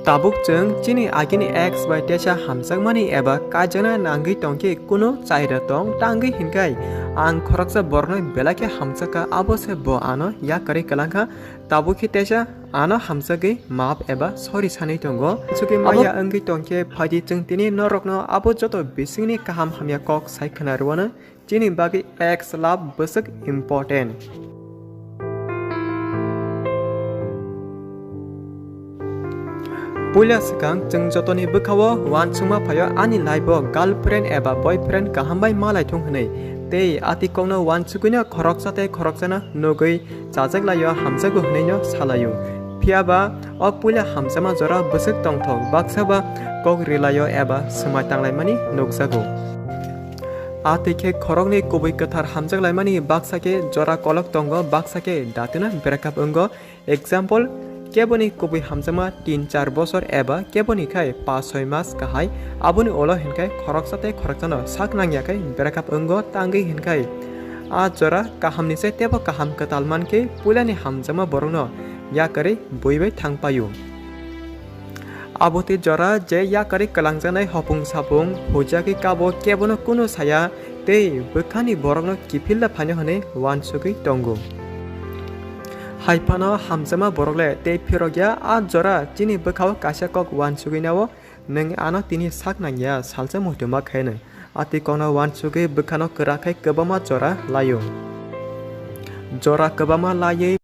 tabuk jeng chini agini x by tesha hamsak mani eba kajana nangi tongki kuno chaira tong tangi hinkai ang khoraksa bornoi belake hamsaka abose bo ano ya kari kalangka tabuki tesha ano hamsaki map eba sori sani tongo suki maya angi tongke phaji jeng tini norokno abo joto bisingni kaham hamya kok saikhana rwana chini bagi x lab besak important. Pulia sekang jeng jotoni bekawo wan suma payo ani laibo girlfriend eba boyfriend kahambai malai thong hne te ati kongno wan sukuna khoroksana nogoi jajak layo hamsago hneino salayo phiaba o pulia hamsama jora besak tongthok baksaba kok rilayo eba semai tanglai mani noksago ati ke khorokni kubui kathar hamjak laimani baksake jora kolok tongo baksake datuna breakup ongo example केबोनी कुबुई हामजामा 3-4 बছर एबा केबोनी खाय 5-6 मास काहाय आबुनी ओलो हिनखाय खरकसाते खरकसानो साक नांगियाखाय बेराकाप अंगो तांगै हिनखाय आ जरा काहामनिसे तेबो काहाम कतालमानके पुलानि हामजामा बरंनो या करे बयबै थांपायो आबोते जरा जे या करे कलांगजानाय हपुं सापुं होजाके काबो केबोनो कुनो साया ते बोखानि बरंनो किफिल्ला फानो हने वानसुगै दंगो हाइफानो हामजामा बरगले ते फिरगया आ जरा चिनि बखाव कासा कक वान सुगैनावो नों आनो तिनि साक नांगिया सालसा मोहतमा खायनो आति कोना वान सुगै बखानो कराखै गोबामा जरा लायो जरा गोबामा लायै